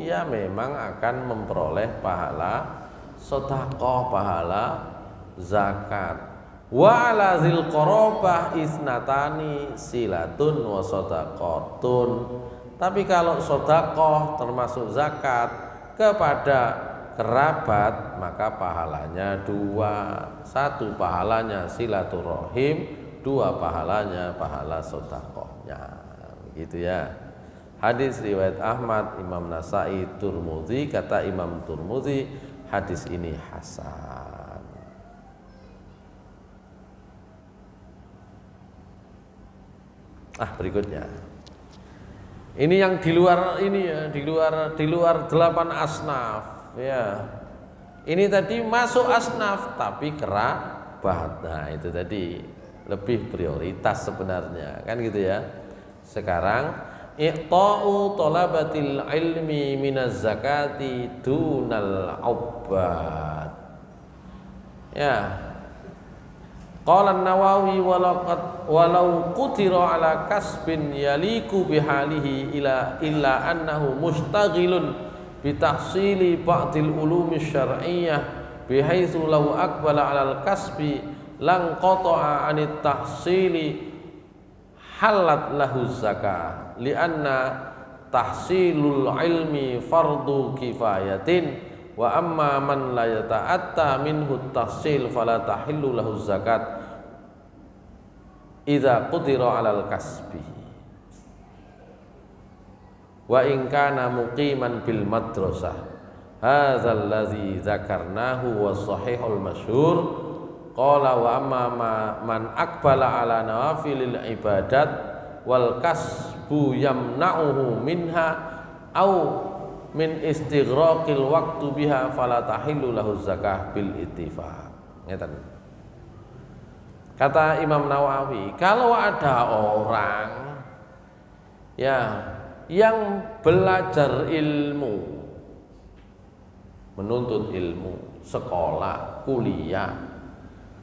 ya memang akan memperoleh pahala sedekah, pahala zakat. Wa 'ala zil qarabah isnatani silatun wa sadaqatun. Tapi kalau sedekah termasuk zakat kepada kerabat maka pahalanya dua. Satu pahalanya silaturahim, dua pahalanya pahala sedekahnya. Gitu ya. Hadis riwayat Ahmad, Imam Nasai, Turmudzi. Kata Imam Turmudzi, hadis ini hasan. Berikutnya. Ini yang di luar ini ya, di luar 8 asnaf. Ya, ini tadi masuk asnaf tapi kerabat. Nah itu tadi lebih prioritas sebenarnya, kan gitu ya. Sekarang iqta'u talabatil ilmi minaz zakati dunal ubbad. Ya. Qala an-Nawawi walau qutira ala kasbin yaliku bihalihi illa annahu mustaghilun bitahsili ba'dil ulumi syar'iyyah bihaitsu law aqbala 'alal kasbi lang qata'a 'anit tahsili halat lahu zakah lianna tahsilul ilmi fardu kifayatin wa amma man la yata'atta minhu tahsil fala tahillu lahu zakat idza qudira 'alal kasbi wa in kana muqiman bil madrasah hadzal ladzi dzakarnahu wa sahihul masyhur qala wa amma man aqbala 'ala nawafilil ibadat wal kasbu yamna'uhu minha au min istighraqil waqtu biha fala tahillu lahu zakah bil ittifaq. Ngeten. Kata Imam Nawawi, kalau ada orang ya yang belajar ilmu, menuntut ilmu, sekolah, kuliah,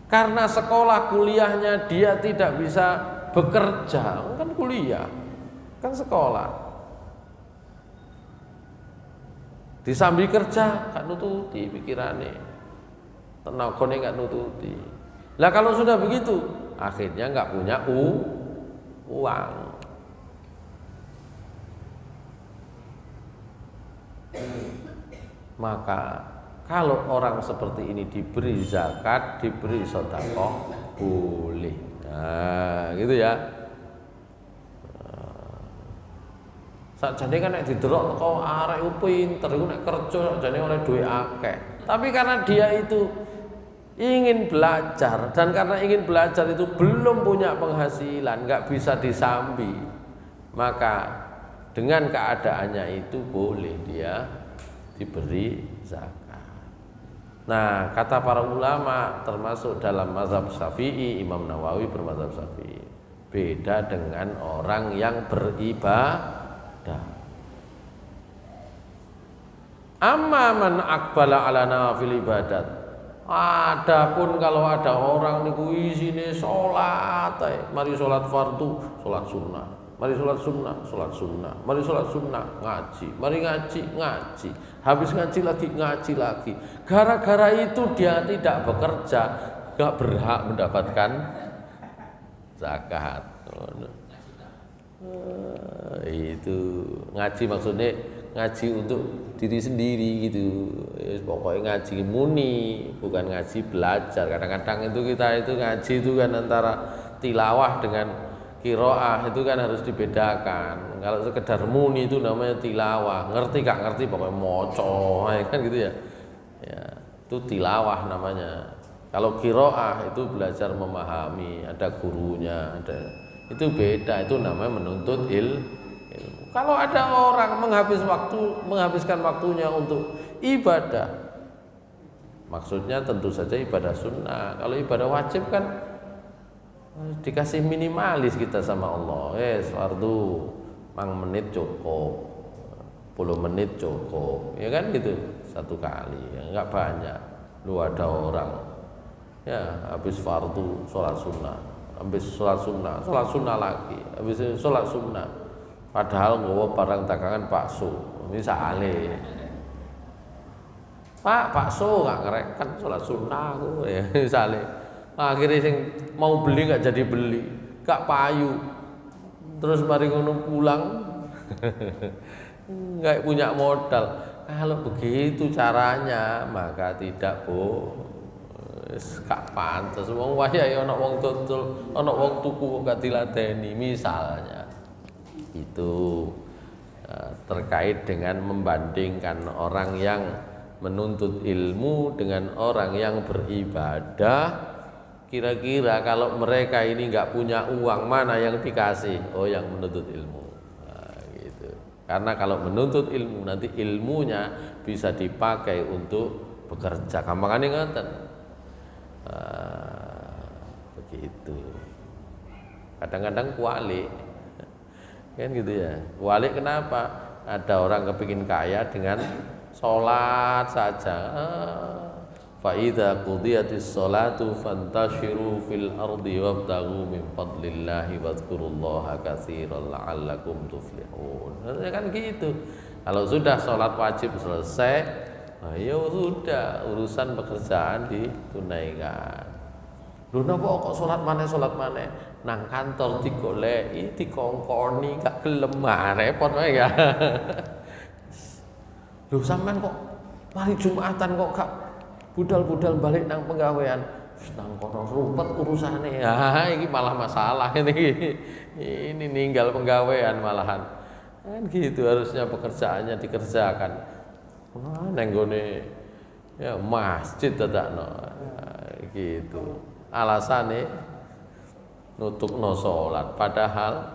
karena sekolah kuliahnya dia tidak bisa bekerja, kan kuliah, kan sekolah. Disambi kerja, gak nututi pikirane, tenagane gak nututi. Lah kalau sudah begitu, akhirnya nggak punya uang. Maka kalau orang seperti ini diberi zakat, diberi sedekah, boleh. Nah, gitu ya. Sakjane kan nek didelok teko arek pinter iku nek kerja sakjane oleh duit akeh. Tapi karena dia itu ingin belajar dan karena ingin belajar itu belum punya penghasilan, nggak bisa disambi, maka dengan keadaannya itu boleh dia diberi zakat. Nah, kata para ulama termasuk dalam mazhab Syafi'i, Imam Nawawi bermazhab Syafi'i, beda dengan orang yang beribadah. Amma man aqbala ala nawafil ibadat. Adapun kalau ada orang niku isine salat, mari salat fardu, salat sunnah. Mari salat sunnah, salat sunnah. Mari salat sunnah, ngaji. Mari ngaji, ngaji. Habis ngaji lagi. Gara-gara itu dia tidak bekerja, enggak berhak mendapatkan zakat. Itu ngaji maksudnya ngaji untuk diri sendiri gitu. Pokoknya ngaji muni, bukan ngaji belajar. Kadang-kadang itu kita itu ngaji itu kan antara tilawah dengan qiraah itu kan harus dibedakan. Kalau sekedar muni itu namanya tilawah, ngerti gak ngerti pokoknya moco kan gitu ya. Ya, itu tilawah namanya. Kalau qiraah itu belajar memahami, ada gurunya, ada. Itu beda, itu namanya menuntut ilmu. Kalau ada orang menghabiskan waktunya untuk ibadah, maksudnya tentu saja ibadah sunnah. Kalau ibadah wajib kan dikasih minimalis kita sama Allah. Fardu mang menit cukup, 10 menit cukup, ya kan gitu, satu kali, ya, enggak banyak. Lu ada orang ya habis fardu sholat sunnah, habis sholat sunnah lagi, habis sholat sunnah, padahal nggawa barang dagangan bakso, misalnya Pak bakso nggak ngerekan sholat sunnah aku ya misalnya, akhirnya sing mau beli nggak jadi beli, nggak payu, terus mari ngono pulang nggak punya modal. Kalau begitu caranya maka tidak gak pantes. Wong wayahe ana wong tutul, ana wong tuku gak diladeni misalnya. Itu terkait dengan membandingkan orang yang menuntut ilmu dengan orang yang beribadah. Kira-kira kalau mereka ini nggak punya uang, mana yang dikasih? Oh, yang menuntut ilmu. Nah, gitu. Karena kalau menuntut ilmu nanti ilmunya bisa dipakai untuk bekerja. Kampangannya ngoten. Begitu. Kadang-kadang kualik, kan gitu ya. Kualik kenapa? Ada orang kepingin kaya dengan sholat saja. Fa idza qudiyatis sholatu fantashiru fil ardi wabtaghu min fadlillahi wadhkurullaha katsiran la'allakum tuflihun. Kan gitu. Kalau sudah sholat wajib selesai, ya sudah urusan pekerjaan ditunaikan. Lho napa kok salat maneh nang kantor digoleki dikongkoni gak gelem repot wae ya. Lho sampean kok mari Jumatan kok gak budal-budal balik nang penggawean. Nang kono rupet urusane. Ah iki malah masalah ini. Ini ninggal penggawean malahan. Kan gitu harusnya pekerjaannya dikerjakan. Wah nang gone ya masjid dadakno. Gitu. Alasane nutukno salat padahal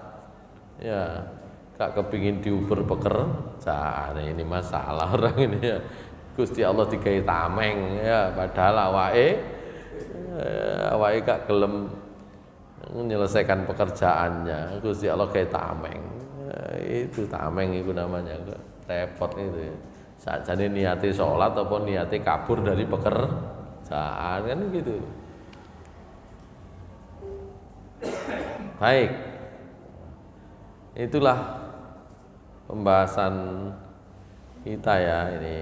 ya gak kepingin diuber pekerjaan. Ini masalah orang ini ya. Gusti Allah digawe tameng ya padahal awake gak gelem menyelesaikan pekerjaannya. Gusti Allah gawe tameng. Itu tameng itu namanya, repot itu ya. Sakjane niate salat apa niate kabur dari pekerjaan kan gitu. Baik. Itulah pembahasan kita ya ini.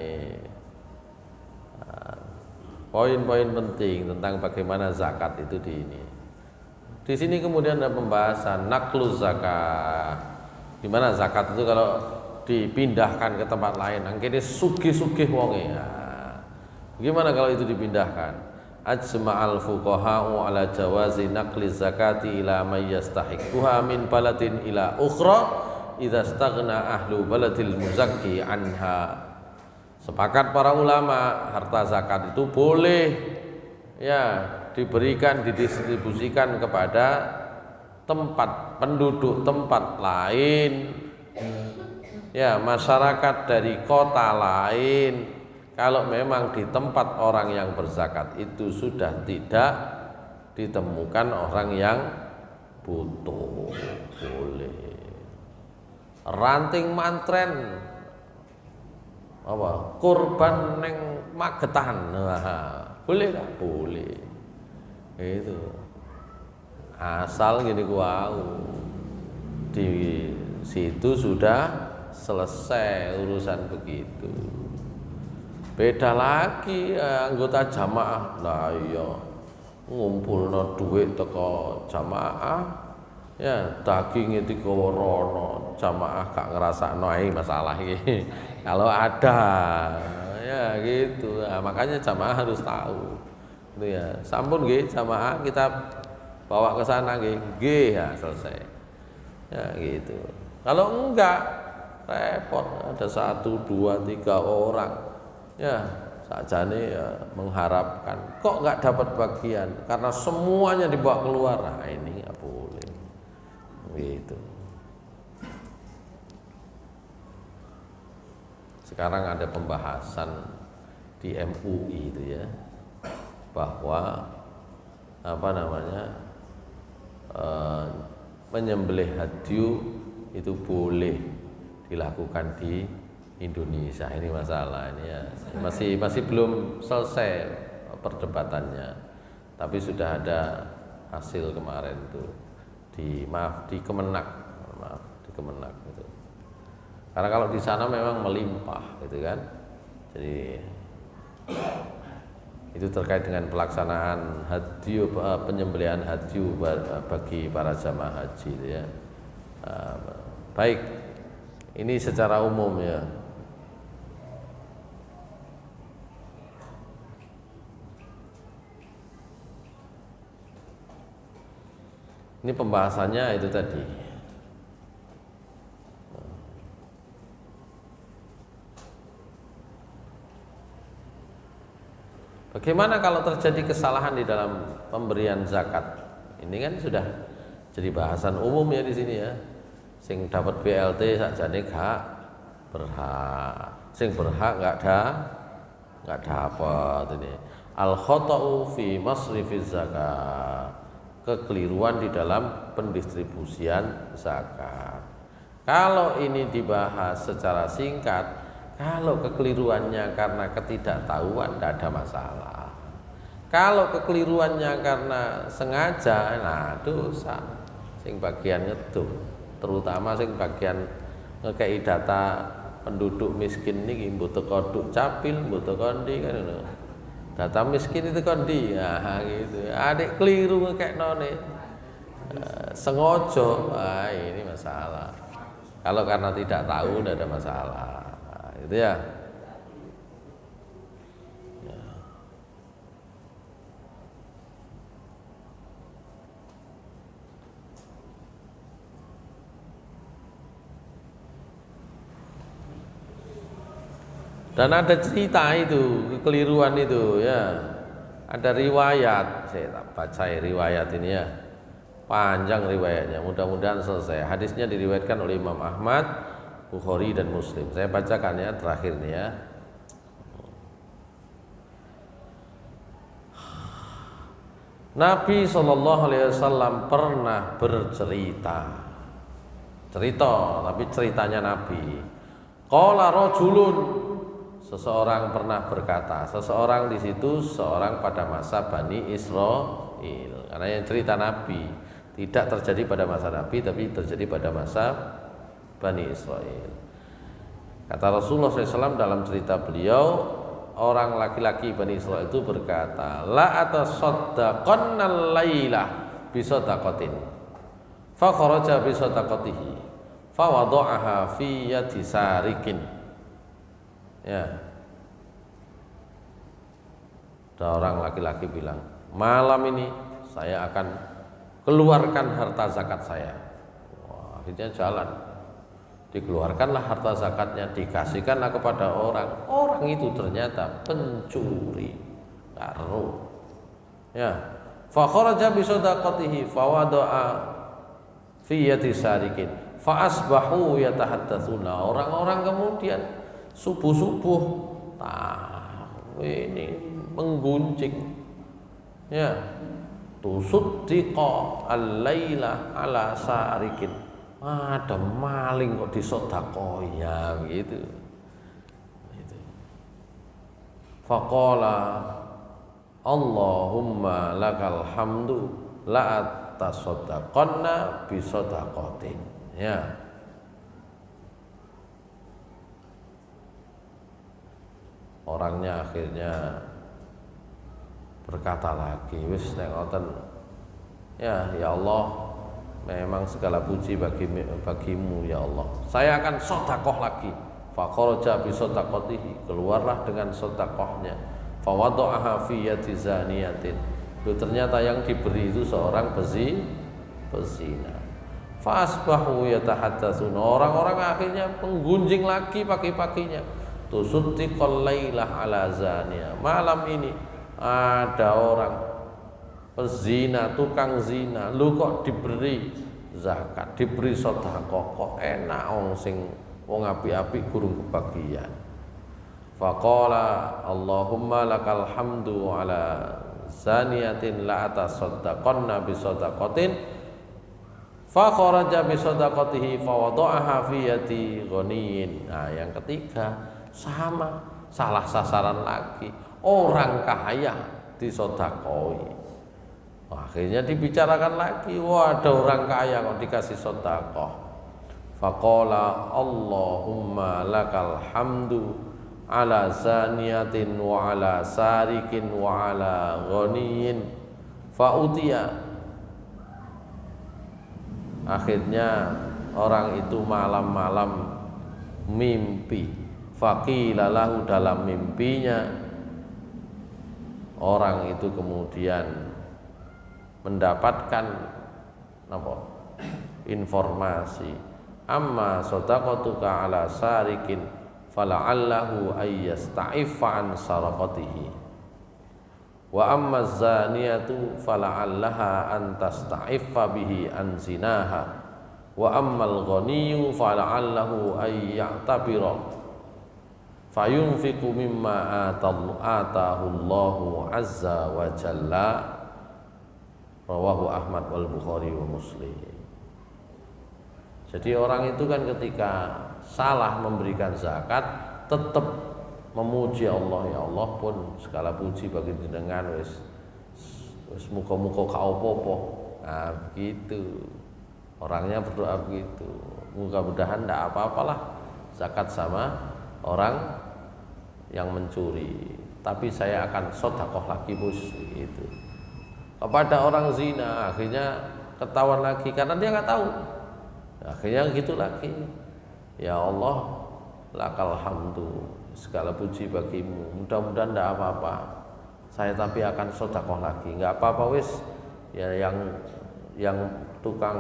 Poin-poin penting tentang bagaimana zakat itu di ini. Di sini kemudian ada pembahasan nakluz zakat. Di mana zakat itu kalau dipindahkan ke tempat lain, angkene sugih-sugih wonge. Nah, gimana kalau itu dipindahkan? Ajma'al fuqaha'u ala jawazi naqli zakati ila may yastahiquha min baladin ila ukhra idza staghna ahlu baladil muzakki anha. Sepakat para ulama, harta zakat itu boleh ya diberikan, didistribusikan kepada tempat penduduk tempat lain, ya masyarakat dari kota lain. Kalau memang di tempat orang yang berzakat itu sudah tidak ditemukan orang yang butuh, boleh. Ranting mantren apa kurban neng Magetan, boleh nggak? Boleh. Itu asal gini wow di situ sudah selesai urusan begitu. Beda lagi anggota jamaah lah iya ngumpulno duit teko jamaah ya daging itu rono jamaah gak ngerasakno masalah iki. Kalau ada ya gitu. Nah, makanya jamaah harus tahu. Itu ya. Sampun nggih jamaah kita bawa ke sana nggih ya selesai. Ya gitu. Kalau enggak repot ada 1, 2, 3 orang. Ya, sakjane ya mengharapkan kok enggak dapat bagian karena semuanya dibawa keluar. Nah, ini enggak boleh. Gitu. Sekarang ada pembahasan di MUI itu ya bahwa apa namanya menyembelih hadyu itu boleh dilakukan di Indonesia. Ini masalah ini ya masih belum selesai perdebatannya, tapi sudah ada hasil kemarin tuh di Kemenak itu. Karena kalau di sana memang melimpah gitu kan. Jadi itu terkait dengan pelaksanaan hadyu, penyembelihan hadyu bagi para jamaah haji itu ya. Baik. Ini secara umum ya. Ini pembahasannya itu tadi. Bagaimana kalau terjadi kesalahan di dalam pemberian zakat? Ini kan sudah jadi bahasan umum ya di sini ya. Sing dapat BLT sakjane gak berhak. Sing berhak gak dapat ini. Al khata'u fi masrifiz zakat. Kekeliruan di dalam pendistribusian zakat. Kalau ini dibahas secara singkat, kalau kekeliruannya karena ketidaktahuan tidak ada masalah. Kalau kekeliruannya karena sengaja, nah dosa. Sing bagian ngeduh, terutama sing bagian ngekei data penduduk miskin niki mbuh teko Dukcapil, mbuh teko ndi kan ngono. Data miskin itu kan dia gitu. Adik keliru kayak none sengojo, ini masalah. Kalau karena tidak tahu tidak ada masalah, gitu ya. Dan ada cerita itu, kekeliruan itu ya. Ada riwayat, saya tak baca riwayat ini ya. Panjang riwayatnya, mudah-mudahan selesai. Hadisnya diriwayatkan oleh Imam Ahmad, Bukhari dan Muslim. Saya bacakan ya terakhir nih ya. Nabi SAW pernah bercerita, tapi ceritanya Nabi. Qala rajulun, seseorang pernah berkata, seseorang di situ seorang pada masa Bani Israil, karena yang cerita Nabi tidak terjadi pada masa Nabi, tapi terjadi pada masa Bani Israil. Kata Rasulullah SAW dalam cerita beliau, orang laki-laki Bani Israil itu berkata, la atasaddaqanna al-lailah bisadaqatin, fa kharaja bisadaqatihi, fa wada'aha fi yadi sarikin. Ya. Ada orang laki-laki bilang, malam ini saya akan keluarkan harta zakat saya. Wah, akhirnya jalan, dikeluarkanlah harta zakatnya, dikasihkanlah kepada orang. Orang itu ternyata pencuri karo. Ya, fa kharaja bi sadaqatihi fa wada'a fi yadi sarikin fa asbahu yatahaddatsuna. Orang-orang kemudian subuh-subuh ini menggunjing, ya, tusuddiqa al-laila ala sarikin, ada maling kok disodakoi, ya gitu. Faqala Allahumma lakal hamdu la atasaddaqanna bisadaqatin. Ya, orangnya akhirnya berkata lagi, wis nek ngoten ya Allah, memang segala puji bagimu ya Allah, saya akan sedekah lagi. Fa kharaja bi sadaqatihi, keluarlah dengan sedekahnya. Fa wada'aha fi yadi zaniyatin, ternyata yang diberi itu seorang pezina. Fa asbahu yatahaddatsuna, orang-orang akhirnya menggunjing lagi pagi-paginya. Tusuddiqal lailah ala zaniya, malam ini ada orang pezina, tukang zina, lu kok diberi zakat, diberi sedekah, kok enak wong apik-apik gurung kebagian. Faqala Allahumma lakal hamdu ala zaniyatin la atasaddaqanna bi sadaqatin fa kharaja bi sadaqatihi fa wada'aha fi yadi ghaniyin. Nah, yang ketiga sama, salah sasaran lagi, orang kaya disodakoi. Akhirnya dibicarakan lagi, wah ada orang kaya kok dikasih sodakoh. Faqala Allahumma lakal hamdu ala zaniyatin wa ala sarikin wa ala ghaniyin fa'utiya. Akhirnya orang itu malam-malam mimpi. Faqila lahu, dalam mimpinya orang itu kemudian mendapatkan informasi, amma sadaqatuka ala sarikin fala'allahu ayyasta'iffa an saraqatihi wa amma zaniyatu fala'allaha an tasta'iffa bihi an zinaha wa ammal ghaniyyu fala'allahu ayya'tabira fayunfiqu mimma atahu Allahu azza wa jalla. Rawahu Ahmad wal Bukhari wa Muslim. Jadi orang itu kan ketika salah memberikan zakat tetap memuji Allah, ya Allah pun segala puji bagi jenengan, wis muga-muga ka apa-apa. Nah, begitu. Orangnya berdoa begitu. Mudah-mudahan tidak apa-apalah zakat sama orang yang mencuri. tapi saya akan sedekah lagi bos, itu. Kepada orang zina akhirnya ketahuan lagi karena dia nggak tahu, akhirnya gitu lagi. Ya Allah, lakal hamdu, segala puji bagimu, mudah-mudahan tidak apa-apa, saya tapi akan sedekah lagi, nggak apa-apa wis ya, yang tukang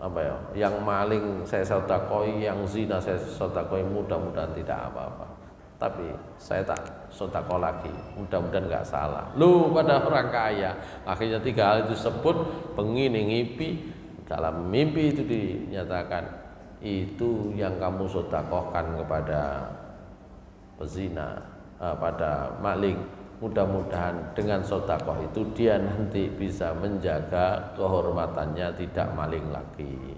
apa ya, yang maling saya sedekoi, yang zina saya sedekoi, mudah-mudahan tidak apa-apa, tapi saya tak sedekah lagi, mudah-mudahan nggak salah. Lu pada orang kaya akhirnya 3 hal itu sebut, bengi ngipi, dalam mimpi itu dinyatakan itu yang kamu sedekahkan kepada pezina, pada maling, mudah-mudahan dengan sedekah itu dia nanti bisa menjaga kehormatannya, tidak maling lagi.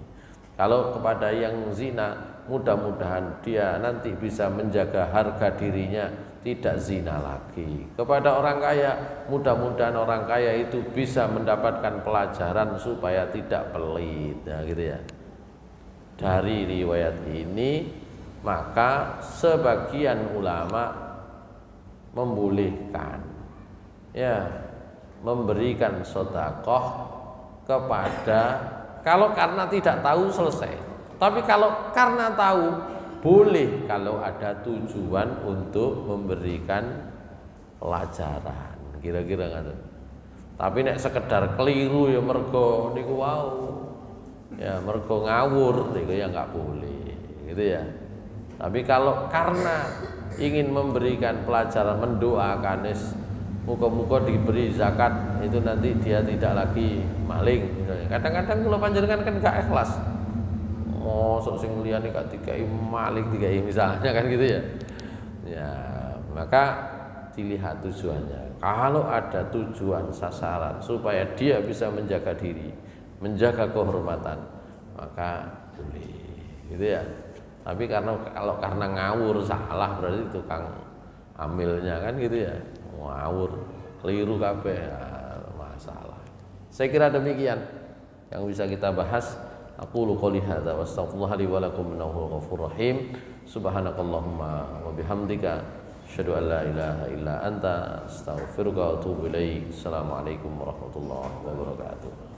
Kalau kepada yang zina, mudah-mudahan dia nanti bisa menjaga harga dirinya, tidak zina lagi. Kepada orang kaya, mudah-mudahan orang kaya itu bisa mendapatkan pelajaran supaya tidak pelit. Nah, gitu ya. Dari riwayat ini maka sebagian ulama membolehkan ya memberikan sedekah kepada, kalau karena tidak tahu selesai, tapi kalau karena tahu boleh kalau ada tujuan untuk memberikan pelajaran, kira-kira ngaten. Tapi nek sekedar keliru ya mergo niku wau, ya mergo ngawur niku ya nggak boleh, gitu ya. Tapi kalau karena ingin memberikan pelajaran, mendoakan muka-muka diberi zakat, itu nanti dia tidak lagi maling. Kadang-kadang kalau panjenengan kan gak ikhlas, sok sing liyane gak dikai maling, dikai misalnya kan gitu ya. Ya, maka dilihat tujuannya. Kalau ada tujuan sasaran supaya dia bisa menjaga diri, menjaga kehormatan, maka boleh, gitu ya. Tapi kalau karena ngawur salah, berarti tukang amilnya kan gitu ya, ngawur keliru kabeh, masalah. Saya kira demikian yang bisa kita bahas. Aqulu qouli hadza wa astaghfirullah li wa lakum innahu ghafurur rahim. Subhanakallahumma wa bihamdika asyhadu an la ilaha illa anta astaghfiruka wa atubu ilaik. Assalamualaikum warahmatullahi wabarakatuh.